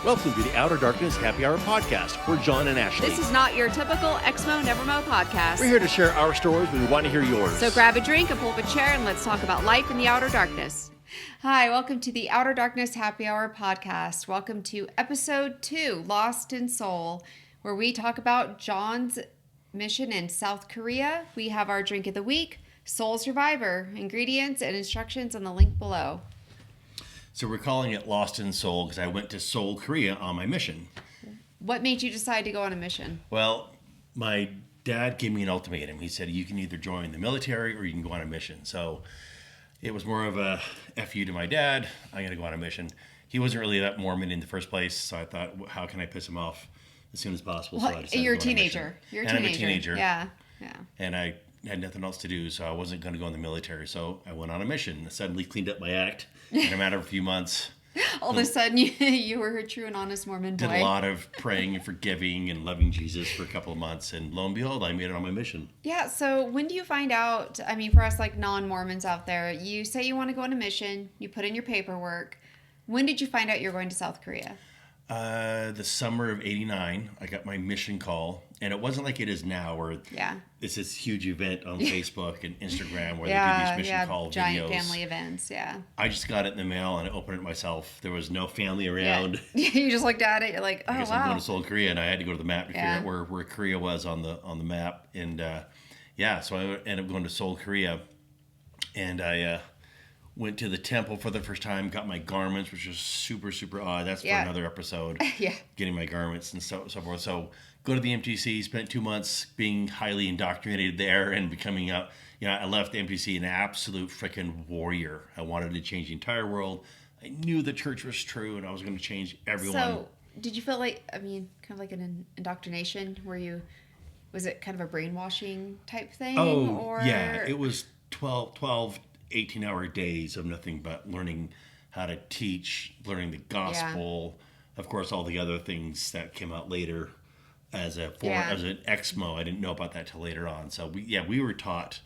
Welcome to the Outer Darkness Happy Hour podcast. We're John and Ashley. This is not your typical Exmo Nevermo podcast. We're here to share our stories, but we want to hear yours. So grab a drink and pull up a chair and let's talk about life in the outer darkness. Hi, welcome to the Outer Darkness Happy Hour podcast. Welcome to episode 2, Lost in Seoul, where we talk about John's mission in South Korea. We have our drink of the week, Soul Survivor, ingredients and instructions on the link below. So we're calling it Lost in Seoul because I went to Seoul, Korea on my mission. What made you decide to go on a mission? Well, my dad gave me an ultimatum. He said, you can either join the military or you can go on a mission. So it was more of a F you to my dad. I'm going to go on a mission. He wasn't really that Mormon in the first place, so I thought, how can I piss him off as soon as possible? Well, so I decided you're a to go on teenager. I'm a teenager. Yeah. And I had nothing else to do, so I wasn't going to go in the military. So I went on a mission. I suddenly cleaned up my act in a matter of a few months. All of a sudden, you were a true and honest Mormon boy. Did a lot of praying and forgiving and loving Jesus for a couple of months. And lo and behold, I made it on my mission. Yeah, so when do you find out, I mean, for us like non-Mormons out there, you say you want to go on a mission, you put in your paperwork. When did you find out you're going to South Korea? The summer of '89, I got my mission call. And it wasn't like it is now where it's this huge event on Facebook and Instagram where they do these mission call giant videos. Family events, I just got it in the mail and I opened it myself. There was no family around. Yeah. You just looked at it, you're like, oh, I guess wow. I'm going to Seoul, Korea, and I had to go to the map to figure out where Korea was on the map. And so I ended up going to Seoul, Korea. And I went to the temple for the first time, got my garments, which was super, super odd. That's for another episode. Getting my garments and so forth. So go to the MTC, spent 2 months being highly indoctrinated there and becoming I left the MTC an absolute freaking warrior. I wanted to change the entire world. I knew the church was true and I was going to change everyone. So did you feel like, kind of like an indoctrination where was it kind of a brainwashing type thing? It was 12, 18-hour days of nothing but learning how to teach, learning the gospel, of course, all the other things that came out later as an exmo. I didn't know about that till later on. So we were taught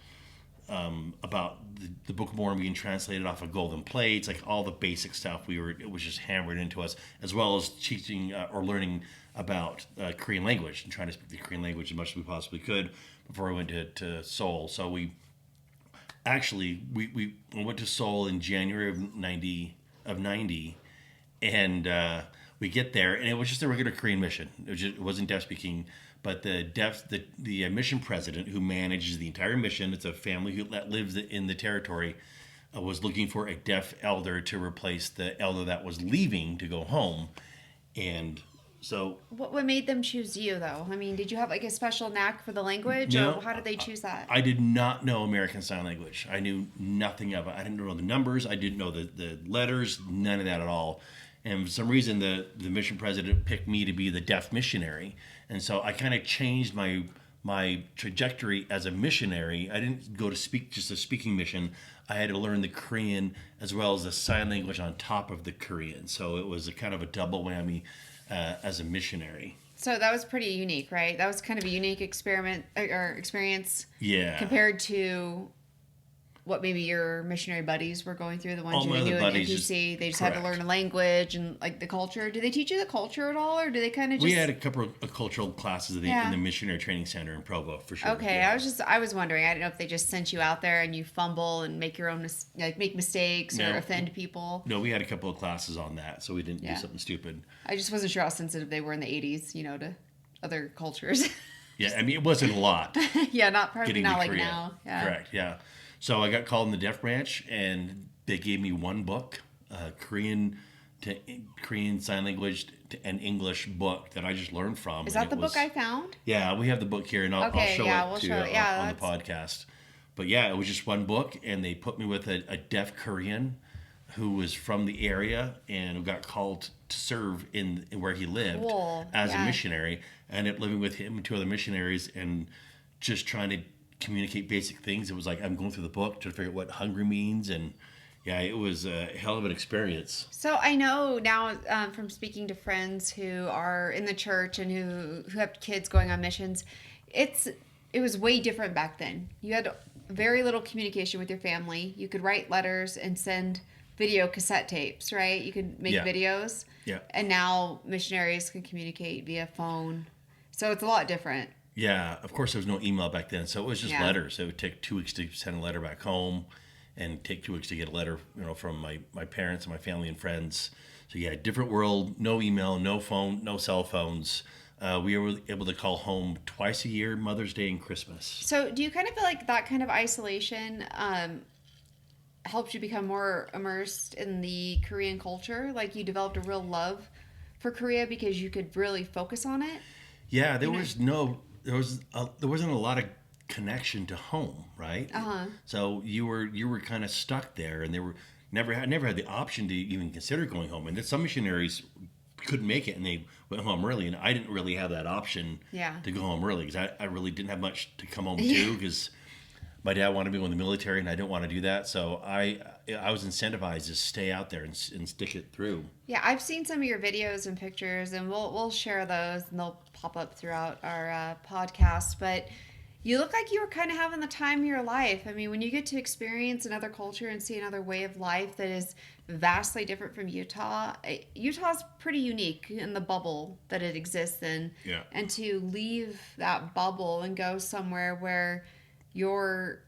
about the Book of Mormon being translated off of golden plates, like all the basic stuff. It was just hammered into us, as well as teaching or learning about Korean language and trying to speak the Korean language as much as we possibly could before we went to Seoul. So we went to Seoul in January of 90, and we get there, and it was just a regular Korean mission. It wasn't deaf speaking, but the mission president who manages the entire mission, it's a family that lives in the territory, was looking for a deaf elder to replace the elder that was leaving to go home, and so. What made them choose you, though? I mean, did you have like a special knack for the language, no, or how did they choose that? I did not know American Sign Language. I knew nothing of it. I didn't know the numbers. I didn't know the letters, none of that at all. And for some reason, the mission president picked me to be the deaf missionary. And so I kind of changed my trajectory as a missionary. I didn't go to just a speaking mission. I had to learn the Korean as well as the sign language on top of the Korean. So it was a kind of a double whammy as a missionary. So that was pretty unique, right? That was kind of a unique experience compared to what maybe your missionary buddies were going through, the ones you knew in NPC. They just had to learn a language and like the culture. Do they teach you the culture at all, or do they kind of just... We had a couple of cultural classes in the missionary training center in Provo, for sure. Okay, yeah. I was wondering. I didn't know if they just sent you out there and you fumble and make your own make mistakes or offend people. No, we had a couple of classes on that, so we didn't do something stupid. I just wasn't sure how sensitive they were in the 80s, to other cultures. Yeah, I mean, it wasn't a lot. Probably not like now. Yeah. Correct, yeah. So I got called in the deaf branch, and they gave me one book, Korean Sign Language and English book that I just learned from. Is that the book I found? Yeah, we have the book here, and I'll show it on the podcast. But it was just one book, and they put me with a deaf Korean who was from the area and who got called to serve in where he lived as a missionary. I ended up living with him and 2 other missionaries and just trying to communicate basic things. It was like I'm going through the book to figure out what hungry means, and it was a hell of an experience. So I know now from speaking to friends who are in the church and who have kids going on missions, it was way different back then. You had very little communication with your family. You could write letters and send video cassette tapes, right? You could make videos. Yeah. And now missionaries can communicate via phone. So it's a lot different. Yeah, of course, there was no email back then, so it was just letters. It would take 2 weeks to send a letter back home, and take 2 weeks to get a letter, from my parents and my family and friends. So yeah, different world. No email, no phone, no cell phones. We were able to call home twice a year, Mother's Day and Christmas. So do you kind of feel like that kind of isolation helped you become more immersed in the Korean culture? Like you developed a real love for Korea because you could really focus on it? Yeah, there wasn't a lot of connection to home, right? So you were kind of stuck there, and never had the option to even consider going home. And then some missionaries couldn't make it, and they went home early, and I didn't really have that option to go home early because I really didn't have much to come home to because my dad wanted me to go in the military, and I didn't want to do that. So I was incentivized to stay out there and stick it through. Yeah, I've seen some of your videos and pictures, and we'll share those, and they'll pop up throughout our podcast. But you look like you were kind of having the time of your life. I mean, when you get to experience another culture and see another way of life that is vastly different from Utah's pretty unique in the bubble that it exists in. Yeah. And to leave that bubble and go somewhere where you're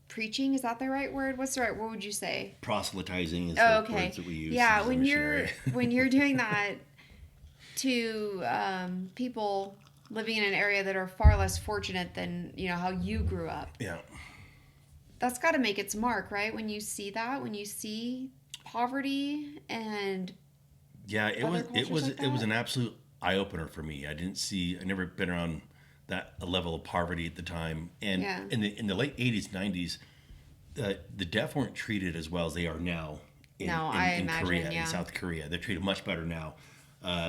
preaching, is that the right word? What's the right word would you say? Proselytizing is the words that we use. Yeah, when you're doing that to people living in an area that are far less fortunate than how you grew up. Yeah. That's got to make its mark, right? When you see poverty and it was an absolute eye opener for me. I never been around that level of poverty at the time, and in the late 80s, 90s, the deaf weren't treated as well as they are now in Korea, in South Korea. They're treated much better now.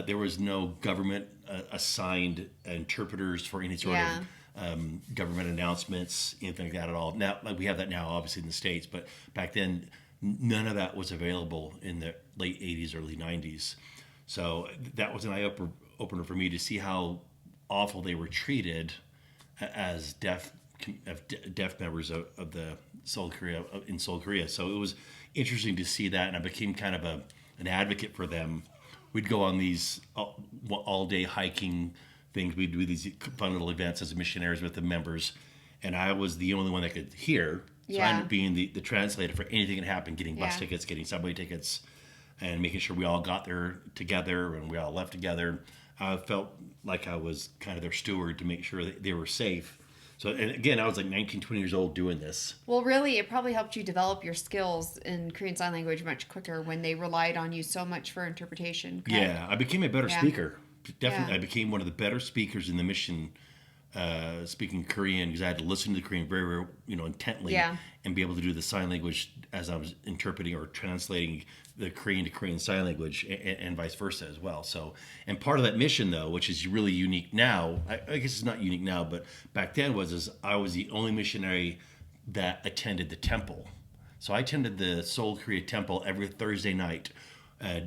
There was no government assigned interpreters for any sort of government announcements, anything like that at all. Now, we have that now, obviously in the States, but back then, none of that was available in the late 80s, early 90s. So that was an eye opener for me to see how awful they were treated as deaf members of the Seoul, Korea. So it was interesting to see that, and I became kind of an advocate for them. We'd go on these all-day hiking things. We'd do these fun little events as missionaries with the members, and I was the only one that could hear. So I ended up being the translator for anything that happened, getting bus tickets, getting subway tickets, and making sure we all got there together and we all left together. I felt like I was kind of their steward to make sure that they were safe. So, and again, I was like 19, 20 years old doing this. Well, really, it probably helped you develop your skills in Korean Sign Language much quicker when they relied on you so much for interpretation. Correct? Yeah, I became a better speaker. Definitely, I became one of the better speakers in the mission, speaking Korean, because I had to listen to the Korean very, very, intently, and be able to do the sign language as I was interpreting or translating the Korean to Korean Sign Language, and vice versa as well. So, and part of that mission, though, which is really unique now, I guess it's not unique now, but back then is I was the only missionary that attended the temple. So I attended the Seoul, Korea temple every Thursday night.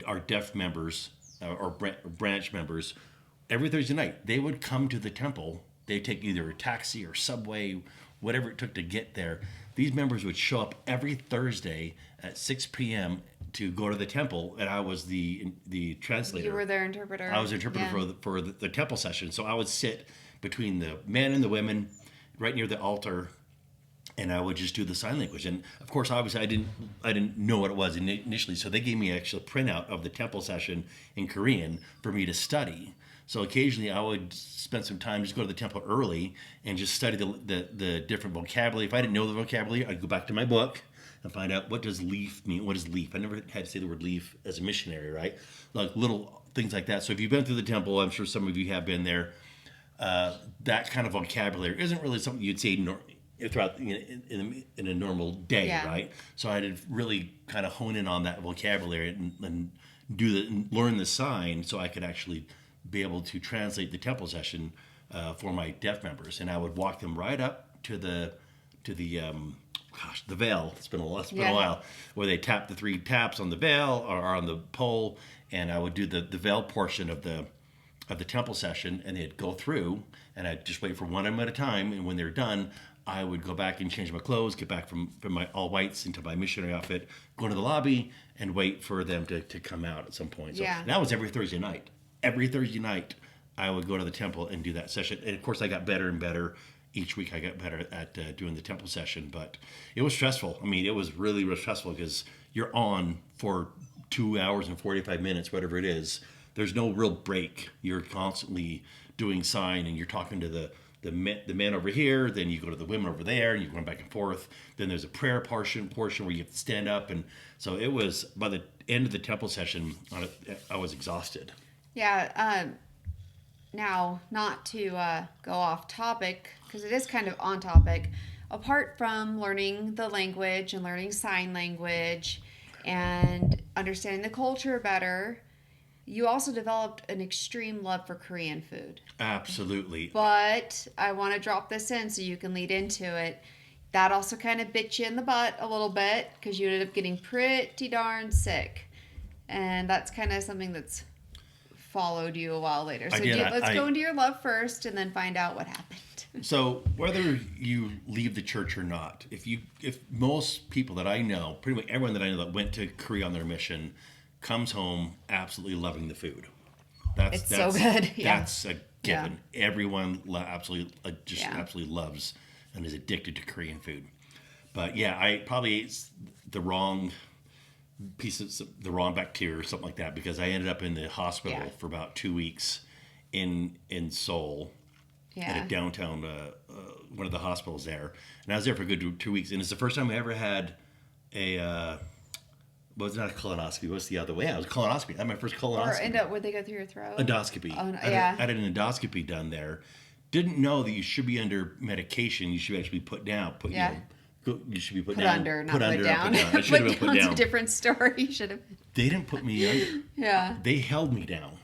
Our deaf members, or branch members, every Thursday night, they would come to the temple. They'd take either a taxi or subway, whatever it took to get there. These members would show up every Thursday at 6 p.m. to go to the temple, and I was the translator. You were their interpreter. I was interpreter for the temple session. So I would sit between the men and the women, right near the altar, and I would just do the sign language. And of course, obviously, I didn't know what it was initially, so they gave me actually a printout of the temple session in Korean for me to study. So occasionally, I would spend some time, just go to the temple early and just study the different vocabulary. If I didn't know the vocabulary, I'd go back to my book and find out, what does leaf mean? What is leaf? I never had to say the word leaf as a missionary, right? Like little things like that. So if you've been through the temple, I'm sure some of you have been there. That kind of vocabulary isn't really something you'd say throughout in a normal day, right? So I had to really kind of hone in on that vocabulary and learn the sign so I could actually be able to translate the temple session for my deaf members, and I would walk them right up to the veil. It's been a while, where they tap the 3 taps on the veil or on the pole, and I would do the veil portion of the temple session, and they'd go through, and I'd just wait for one of them at a time, and when they're done, I would go back and change my clothes, get back from my all whites into my missionary outfit, go into the lobby, and wait for them to come out at some point. So that was every Thursday night. Every Thursday night, I would go to the temple and do that session. And of course, I got better and better. Each week, I got better at doing the temple session. But it was stressful. I mean, it was really, really stressful because you're on for 2 hours and 45 minutes, whatever it is. There's no real break. You're constantly doing sign, and you're talking to the men over here, then you go to the women over there, and you're going back and forth. Then there's a prayer portion where you have to stand up. And so it was, by the end of the temple session, I was exhausted. Yeah. Now, not to go off topic, because it is kind of on topic, apart from learning the language and learning sign language and understanding the culture better, you also developed an extreme love for Korean food. Absolutely. But I want to drop this in so you can lead into it. That also kind of bit you in the butt a little bit because you ended up getting pretty darn sick. And that's kind of something that's followed you a while later. So let's go into your love first and then find out what happened. So whether you leave the church or not, if most people that I know, pretty much everyone that I know that went to Korea on their mission, comes home absolutely loving the food. That's so good. Yeah. That's a given. Yeah. Everyone absolutely loves and is addicted to Korean food. But yeah, I probably ate the wrong pieces, the wrong bacteria or something like that, because I ended up in the hospital for about 2 weeks in Seoul at a downtown, one of the hospitals there. And I was there for a good 2 weeks. And it's the first time I ever had was not a colonoscopy. What's the other way? Yeah, it was a colonoscopy. I had my first colonoscopy. Or would they go through your throat? Endoscopy. Oh, no, I had an endoscopy done there. Didn't know that you should be under medication. You should actually be put down. You should be put down. Not put down. I should have been put down. It's a different story. You should have. They didn't put me under. Yeah. They held me down.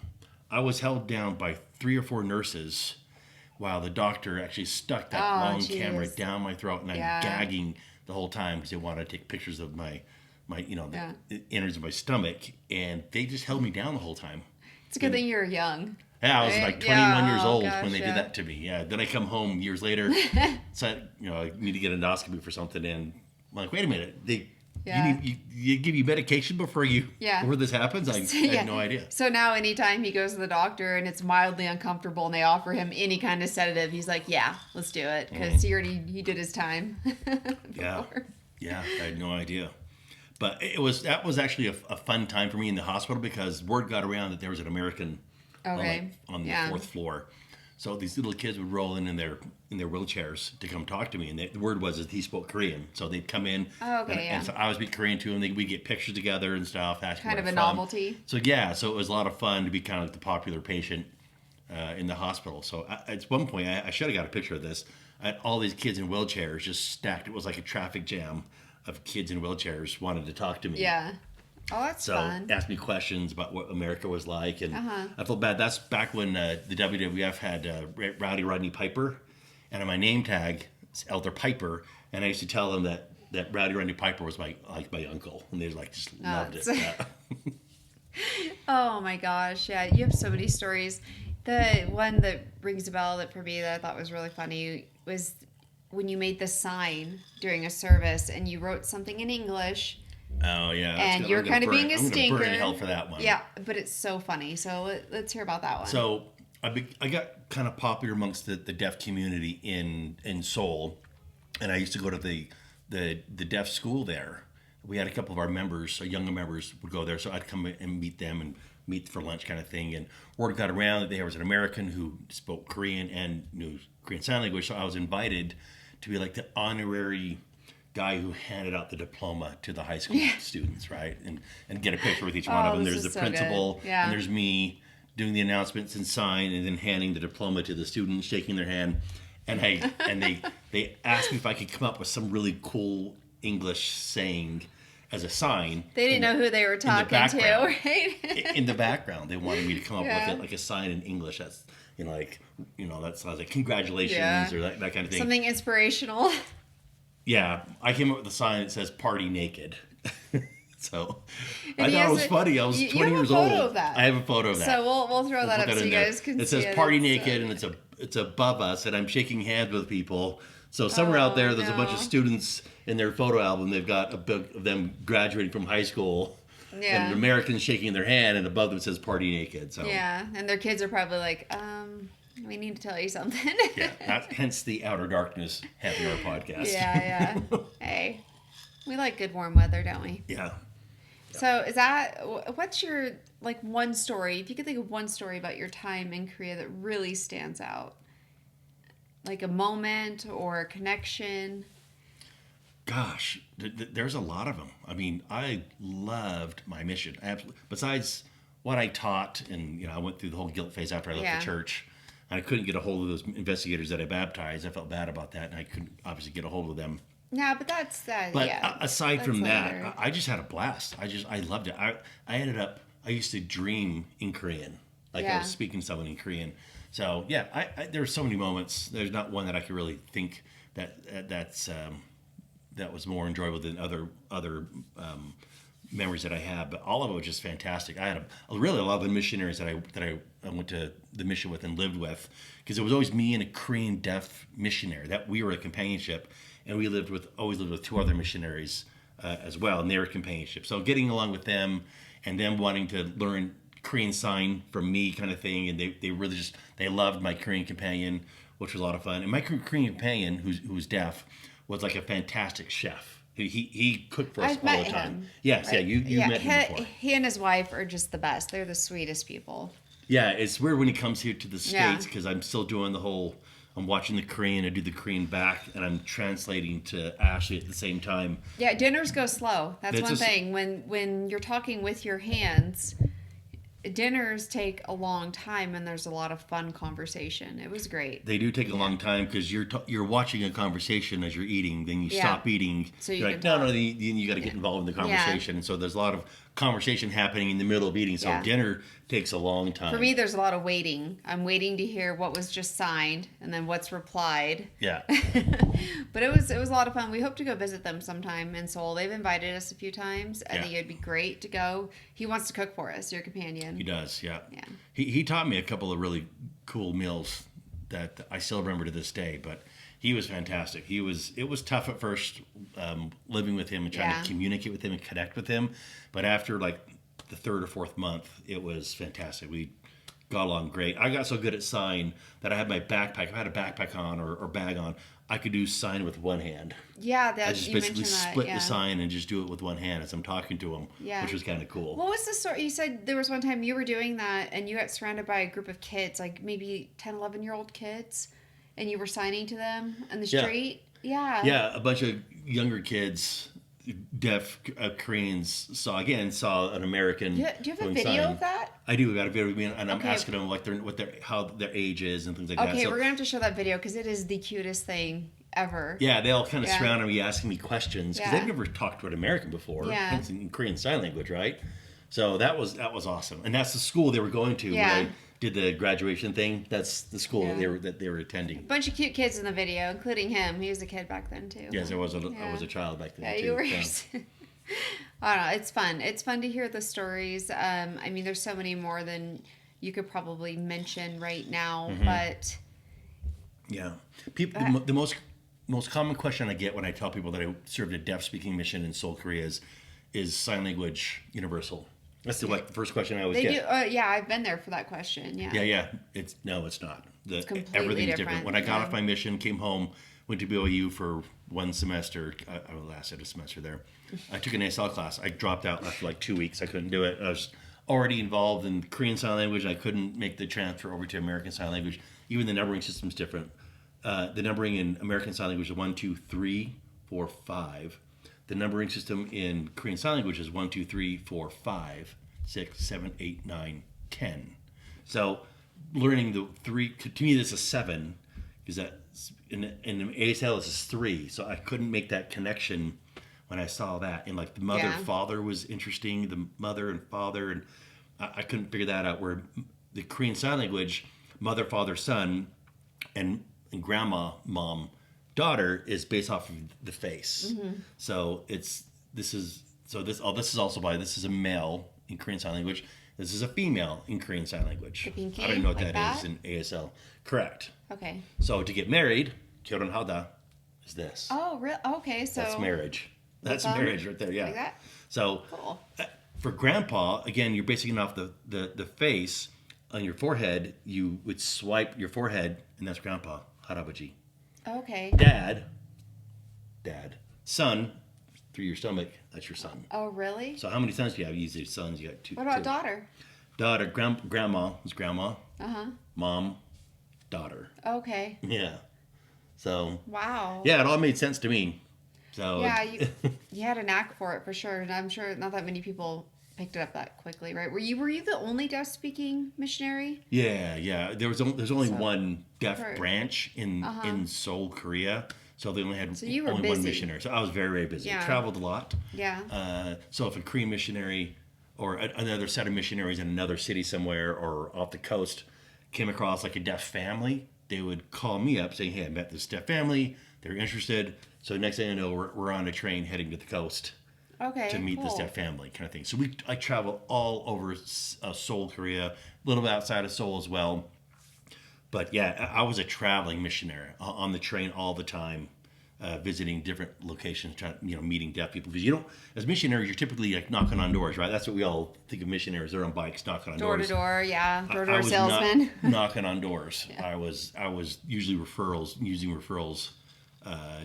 I was held down by 3 or 4 nurses while the doctor actually stuck that long camera down my throat, and I'm gagging the whole time because they wanted to take pictures of my the innards of my stomach, and they just held me down the whole time. It's a good thing you were young. Yeah, I was like 21 years old when they did that to me. Yeah, then I come home years later, said, I need to get an endoscopy for something, and I'm like, wait a minute, you give you medication before this happens? I had no idea. So now anytime he goes to the doctor and it's mildly uncomfortable and they offer him any kind of sedative, he's like, yeah, let's do it, because he did his time. Yeah, I had no idea. But that was actually a fun time for me in the hospital, because word got around that there was an American on the 4th floor. So these little kids would roll in their wheelchairs to come talk to me, and the word was that he spoke Korean. So they'd come in, and so I would speak Korean to them. We'd get pictures together and stuff. Kind of a novelty. So so it was a lot of fun to be kind of like the popular patient in the hospital. So at one point, I should have got a picture of this. I had all these kids in wheelchairs just stacked. It was like a traffic jam of kids in wheelchairs wanted to talk to me. Yeah. Oh, that's fun. So asked me questions about what America was like, and I felt bad. That's back when the WWF had Rowdy Rodney Piper, and on my name tag it's Elder Piper, and I used to tell them that Rowdy Rodney Piper was my uncle, and they just loved it. Oh my gosh, yeah, you have so many stories. The one that rings a bell that for me that I thought was really funny was when you made the sign during a service and you wrote something in English. Oh yeah, and you're kind of being a stinker. I'm gonna burn in hell for that one. Yeah, but it's so funny. So let's hear about that one. So I got kind of popular amongst the deaf community in Seoul, and I used to go to the deaf school there. We had a couple of our members, our younger members, would go there, so I'd come and meet them and meet for lunch kind of thing. And word got around that there was an American who spoke Korean and knew Korean Sign Language, so I was invited to be like the honorary guy who handed out the diploma to the high school students, right? And get a picture with each one of them. There's the principal, and there's me doing the announcements and sign, and then handing the diploma to the students, shaking their hand. And they asked me if I could come up with some really cool English saying as a sign. They didn't know who they were talking to, right? In the background, they wanted me to come up with it like a sign in English. That's that sounds like congratulations or that kind of thing. Something inspirational. Yeah, I came up with a sign that says "Party Naked." So I thought it was funny. I was 20 years old. Of that. I have a photo of that. So we'll throw that up so you guys can see it. It says "Party Naked" and it's above us, and I'm shaking hands with people. So somewhere out there, there's a bunch of no. students in their photo album. They've got a book of them graduating from high school, Yeah. and Americans shaking their hand, and above them says "Party Naked." So Yeah, and their kids are probably like, we need to tell you something. hence the Outer Darkness Happy Hour podcast. Yeah. Hey, we like good warm weather, don't we? Yeah. So what's your, like, one story, if you could think of one story about your time in Korea that really stands out? Like a moment or a connection? Gosh, there's a lot of them. I mean, I loved my mission. Absolutely. Besides what I taught, and I went through the whole guilt phase after I left the church. I couldn't get a hold of those investigators that I baptized. I felt bad about that, and I couldn't obviously get a hold of them. No, but that's that. But yeah, aside from later. that, I just had a blast. I loved it. I used to dream in Korean, like I was speaking to someone in Korean. So yeah, there were so many moments. There's not one that I could really think that was more enjoyable than other memories that I have. But all of it was just fantastic. I had really a lot of the missionaries that I went to the mission with and lived with, because it was always me and a Korean deaf missionary. That we were a companionship, and we always lived with two other missionaries as well, and they were companionship. So getting along with them, and them wanting to learn Korean sign from me, kind of thing, and they really they loved my Korean companion, which was a lot of fun. And my Korean companion, who's deaf, was like a fantastic chef. He cooked for us I've all met the time. him. Yes, yeah, you met him before. He and his wife are just the best. They're the sweetest people. Yeah, it's weird when he comes here to the Yeah. States, because I'm still doing the whole. I'm watching the Korean, I do the Korean back, and I'm translating to Ashley at the same time. Yeah, dinners go slow. That's one thing. When you're talking with your hands, dinners take a long time, and there's a lot of fun conversation. It was great. They do take a long time, because you're watching a conversation as you're eating, then you stop eating. So you're like, no, then you got to get involved in the conversation. And so there's a lot of conversation happening in the middle of eating. So dinner takes a long time. For me, there's a lot of waiting. I'm waiting to hear what was just signed and then what's replied. Yeah. But it was a lot of fun. We hope to go visit them sometime in Seoul. They've invited us a few times. I think it'd be great to go. He wants to cook for us, your companion. He does, yeah. Yeah. He taught me a couple of really cool meals that I still remember to this day, but he was fantastic. It was tough at first, living with him and trying to communicate with him and connect with him. But after like the third or fourth month, it was fantastic. We got along great. I got so good at sign that I had my backpack. If I had a backpack on or bag on, I could do sign with one hand. Yeah, I just basically split the sign and just do it with one hand as I'm talking to him, which was kind of cool. What was the story? You said there was one time you were doing that and you got surrounded by a group of kids, like maybe 10, 11-year-old kids, and you were signing to them on the street? Yeah. Yeah, a bunch of younger kids, deaf Koreans, saw an American. Do you have a video of that? I do. I got a video of me, and I'm asking them like how their age is and things like that. Okay, we're gonna have to show that video because it is the cutest thing ever. Yeah, they all kind of surrounded me, asking me questions, because they've never talked to an American before. Yeah. It's in Korean Sign Language, right? So that was awesome, and that's the school they were going to when I did the graduation thing. That's the school that they were attending. Bunch of cute kids in the video, including him. He was a kid back then too. Yes, I was a child back then. Yeah, too, you were. so. I don't know. It's fun. It's fun to hear the stories. I mean, there's so many more than you could probably mention right now, but yeah, people. The most common question I get when I tell people that I served a deaf-speaking mission in Seoul, Korea, is sign language universal? That's the first question I always get. I've been there for that question. Yeah. Yeah. It's not. It's completely everything's different. When I got off my mission, came home, went to BYU for one semester. I lasted a semester there. I took an ASL class. I dropped out after like 2 weeks. I couldn't do it. I was already involved in Korean Sign Language. I couldn't make the transfer over to American Sign Language. Even the numbering system's different. The numbering in American Sign Language is 1, 2, 3, 4, 5. The numbering system in Korean Sign Language is 1, 2, 3, 4, 5, 6, 7, 8, 9, 10. So learning the 3, to me this is 7, because that in ASL this is 3. So I couldn't make that connection when I saw that. And like the mother father was interesting, the mother and father, and I couldn't figure that out. Where the Korean Sign Language, mother, father, son, and grandma, mom, daughter is based off of the face. So this is a male in Korean Sign Language. This is a female in Korean Sign Language. The pinky, I don't know what like that is in ASL. Correct. Okay. So to get married, 결혼하다, is this. Oh, really? Okay, so That's marriage. That's marriage right there, yeah. Like that? So Cool. For grandpa, again, you're basing it off the face. On your forehead, you would swipe your forehead, and that's grandpa. Harabaji. Okay. Dad. Son, through your stomach, that's your son. Oh, really? So how many sons do you have? Usually sons, you got two. What about two. daughter? Daughter, grandma is grandma. Uh-huh. Mom, daughter. Okay. Yeah. So. Wow. Yeah, it all made sense to me. So. Yeah, you had a knack for it for sure, and I'm sure not that many people picked it up that quickly, right? Were you the only deaf speaking missionary? Yeah. There's only one deaf branch in Seoul, Korea. So they only had you were only busy. one missionary. So I was very, very busy. Yeah. I traveled a lot. Yeah. So if a Korean missionary or another set of missionaries in another city somewhere or off the coast came across like a deaf family, they would call me up saying, hey, I met this deaf family. They're interested. So next thing I know, we're on a train heading to the coast. Okay. To meet this deaf family kind of thing. So I travel all over Seoul, Korea, a little bit outside of Seoul as well. But yeah, I was a traveling missionary on the train all the time, visiting different locations, meeting deaf people. Because as missionaries, you're typically like knocking on doors, right? That's what we all think of missionaries. They're on bikes knocking on doors. Door to door, yeah. Door to I door was salesman. not knocking on doors. Yeah. I was usually using referrals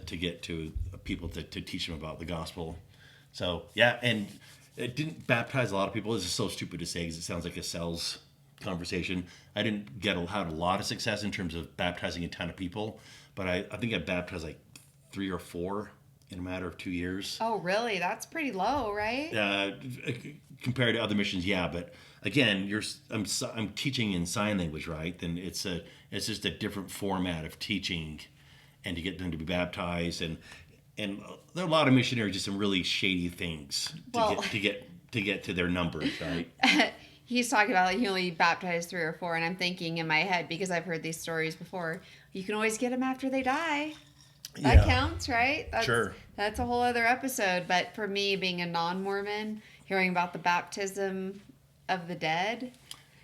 to get to people to teach them about the gospel. So yeah, and it didn't baptize a lot of people. This is so stupid to say because it sounds like a sales conversation. I didn't have a lot of success in terms of baptizing a ton of people, but I think I baptized like 3 or 4 in a matter of 2 years. Oh, really? That's pretty low, right? Compared to other missions, yeah. But again, I'm teaching in sign language, right? Then it's just a different format of teaching, and to get them to be baptized and there are a lot of missionaries do some really shady things to get to their numbers, right? He's talking about like he only baptized 3 or 4, and I'm thinking in my head, because I've heard these stories before, you can always get them after they die. That counts, right? Sure. That's a whole other episode. But for me, being a non-Mormon, hearing about the baptism of the dead.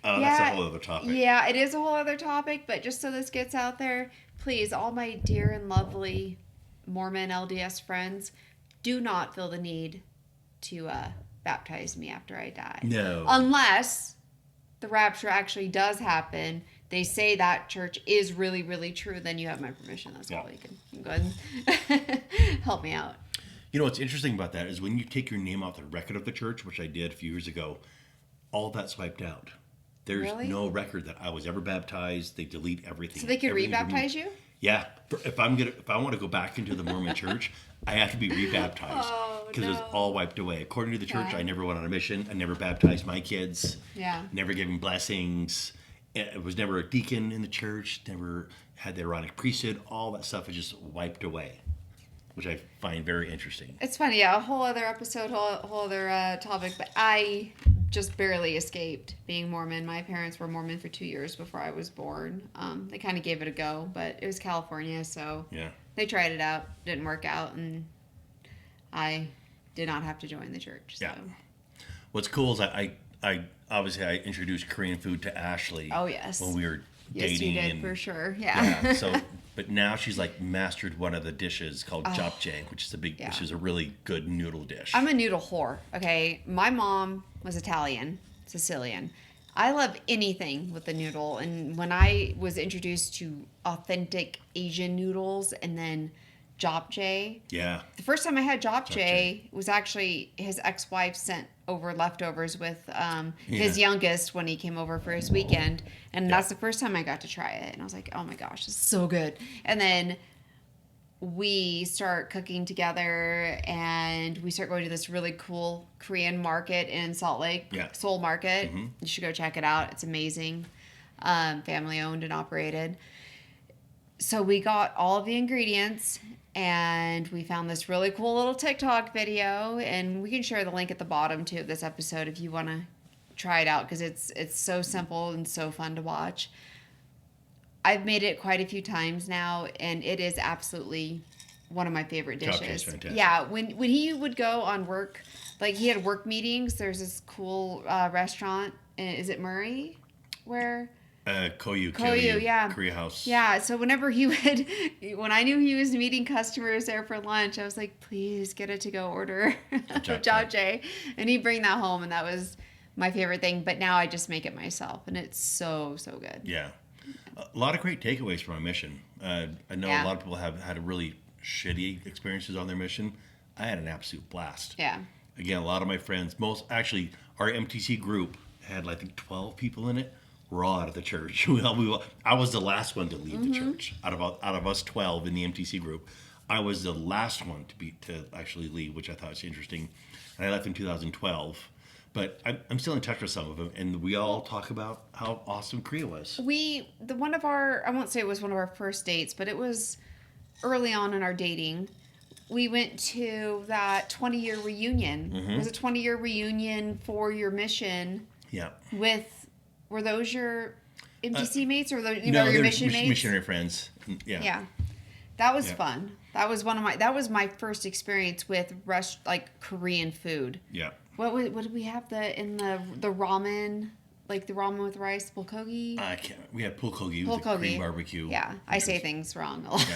That's a whole other topic. Yeah, it is a whole other topic. But just so this gets out there, please, all my dear and lovely Mormon LDS friends, do not feel the need to baptize me after I die. No. Unless the rapture actually does happen. They say that church is really, really true. Then you have my permission. That's all. You can go ahead and help me out. You know what's interesting about that is when you take your name off the record of the church, which I did a few years ago, all that's wiped out. There's no record that I was ever baptized. They delete everything. So they could rebaptize you? Yeah. If I want to go back into the Mormon church, I have to be rebaptized because it's all wiped away. According to the church, I never went on a mission. I never baptized my kids. Yeah. Never gave them blessings. I was never a deacon in the church. Never had the Aaronic priesthood. All that stuff is just wiped away, which I find very interesting. It's funny, yeah. A whole other episode, whole other topic. But I just barely escaped being Mormon. My parents were Mormon for 2 years before I was born. They kind of gave it a go, but it was California, so they tried it out. Didn't work out, and I did not have to join the church. So. Yeah. What's cool is I obviously I introduced Korean food to Ashley. Oh yes. When we were dating. Yes, you did, and, for sure. Yeah. Yeah. So, but now she's like mastered one of the dishes called japchae, which is a really good noodle dish. I'm a noodle whore. Okay, my mom was Sicilian. I love anything with the noodle, and when I was introduced to authentic Asian noodles, and then japchae. Yeah. The first time I had japchae was actually his ex-wife sent over leftovers with his youngest when he came over for his weekend. And that's the first time I got to try it. And I was like, oh my gosh, this is so good. And then we start cooking together, and we start going to this really cool Korean market in Salt Lake, Seoul Market. Mm-hmm. You should go check it out. It's amazing. Family owned and operated. So we got all of the ingredients, and we found this really cool little TikTok video, and we can share the link at the bottom too of this episode if you want to try it out, because it's so simple and so fun to watch. I've made it quite a few times now, and it is absolutely one of my favorite dishes. Fantastic. Yeah, when he would go on work, like he had work meetings. There's this cool restaurant. Is it Murray? Where? Koyu, yeah. Korea House. Yeah, so when I knew he was meeting customers there for lunch, I was like, please get a to-go order of japchae. And he'd bring that home, and that was my favorite thing. But now I just make it myself, and it's so, so good. Yeah. A lot of great takeaways from our mission. I know a lot of people have had really shitty experiences on their mission. I had an absolute blast. Yeah. Again, a lot of my friends, our MTC group had, I think, 12 people in it. We're all out of the church. I was the last one to leave the church. Out of us 12 in the MTC group, I was the last one to actually leave, which I thought was interesting. And I left in 2012. But I'm still in touch with some of them, and we all talk about how awesome Korea was. I won't say it was one of our first dates, but it was early on in our dating. We went to that 20-year reunion. Mm-hmm. It was a 20-year reunion for your mission. Yeah. Were those your MTC mates, or your mission mates? Missionary friends. Yeah. Yeah. That was fun. That was my first experience with Korean food. Yeah. What did we have in the ramen, like the ramen with rice, bulgogi? We had bulgogi with the Korean barbecue. Yeah, I say things wrong a lot,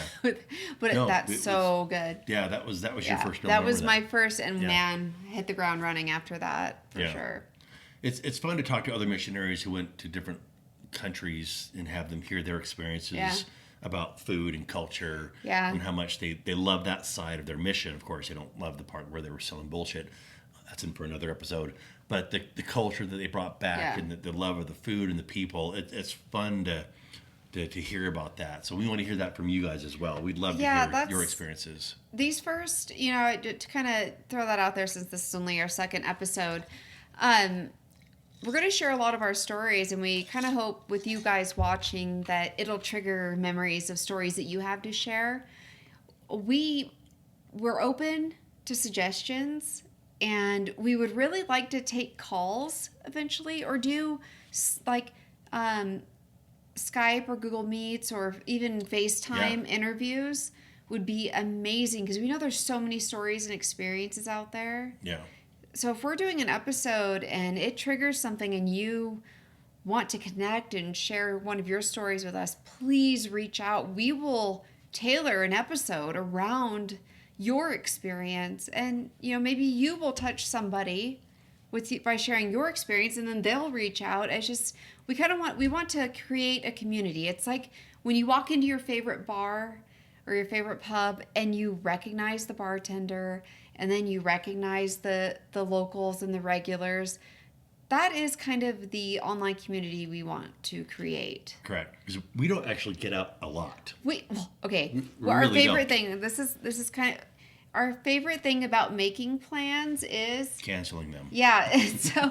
but that's so good. Yeah, that was your first. That was my first, and man, hit the ground running after that for sure. It's fun to talk to other missionaries who went to different countries and have them hear their experiences about food and culture and how much they love that side of their mission. Of course, they don't love the part where they were selling bullshit. That's in for another episode. But the culture that they brought back and the love of the food and the people, it's fun to hear about that. So we want to hear that from you guys as well. We'd love to hear your experiences. These first, to kind of throw that out there, since this is only our second episode, we're going to share a lot of our stories, and we kind of hope with you guys watching that it'll trigger memories of stories that you have to share. We're open to suggestions, and we would really like to take calls eventually, or do Skype or Google Meets or even FaceTime interviews would be amazing, because we know there's so many stories and experiences out there. Yeah. So if we're doing an episode and it triggers something and you want to connect and share one of your stories with us, please reach out. We will tailor an episode around your experience, and maybe you will touch somebody by sharing your experience, and then they'll reach out. It's just we want to create a community. It's like when you walk into your favorite bar or your favorite pub and you recognize the bartender, and then you recognize the locals and the regulars. That is kind of the online community we want to create. Correct, because we don't actually get out a lot. Our favorite thing. This is kind of our favorite thing about making plans is canceling them. Yeah, so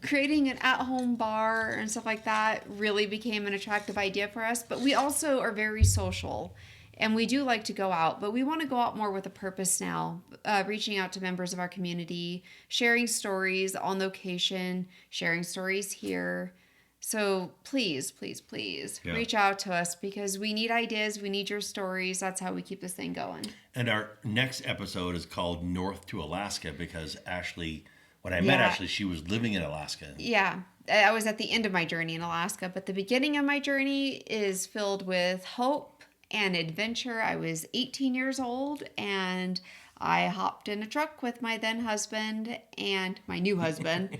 creating an at-home bar and stuff like that really became an attractive idea for us. But we also are very social. And we do like to go out, but we want to go out more with a purpose now, reaching out to members of our community, sharing stories on location, sharing stories here. So please reach out to us, because we need ideas. We need your stories. That's how we keep this thing going. And our next episode is called North to Alaska, because Ashley, when I met Ashley, she was living in Alaska. Yeah. I was at the end of my journey in Alaska, but the beginning of my journey is filled with hope and adventure. I was 18 years old, and I hopped in a truck with my then husband and my new husband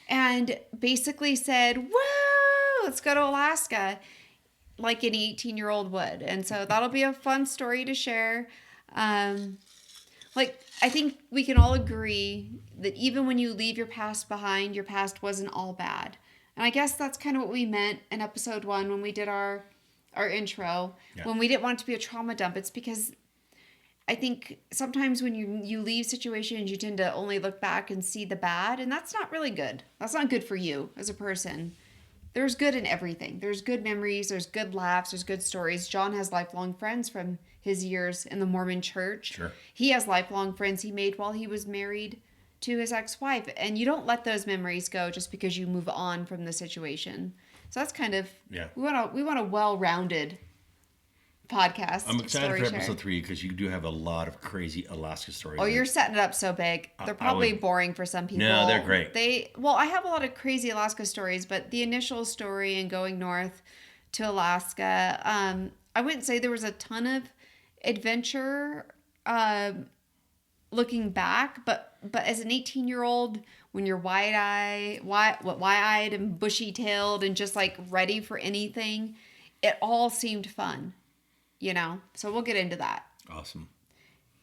and basically said, whoa, let's go to Alaska, like any 18-year-old would. And so that'll be a fun story to share. I think we can all agree that even when you leave your past behind, your past wasn't all bad. And I guess that's kind of what we meant in episode 1 when we did our intro, when we didn't want it to be a trauma dump. It's because I think sometimes when you leave situations, you tend to only look back and see the bad, and that's not really good. That's not good for you as a person. There's good in everything. There's good memories, there's good laughs, there's good stories. John has lifelong friends from his years in the Mormon church. Sure. He has lifelong friends he made while he was married to his ex-wife, and you don't let those memories go just because you move on from the situation. So that's kind of we want a well-rounded podcast. I'm excited Story for share. episode 3 because you do have a lot of crazy Alaska stories. Oh, you're setting it up so big. They're probably boring for some people. No, they're great. I have a lot of crazy Alaska stories, but the initial story in going north to Alaska, I wouldn't say there was a ton of adventure looking back, but as an 18-year-old, when you're wide-eyed and bushy-tailed and just like ready for anything, it all seemed fun, you know? So we'll get into that. Awesome.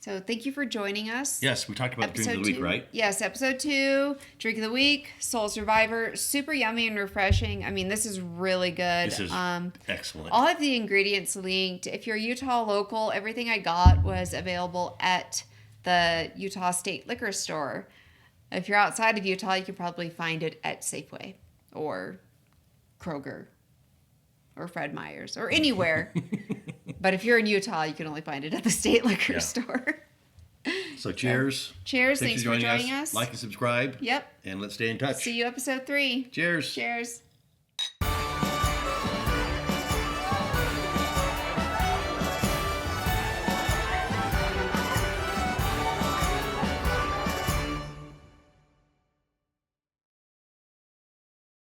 So thank you for joining us. Yes, we talked about the drink of the week, right? Yes, episode 2, drink of the week, Soul Survivor, super yummy and refreshing. I mean, this is really good. This is excellent. I'll have the ingredients linked. If you're Utah local, everything I got was available at the Utah State Liquor Store. If you're outside of Utah, you can probably find it at Safeway or Kroger or Fred Meyer's or anywhere. But if you're in Utah, you can only find it at the State Liquor Store. So cheers. Cheers. Thanks for joining us. Like and subscribe. Yep. And let's stay in touch. See you episode 3. Cheers. Cheers.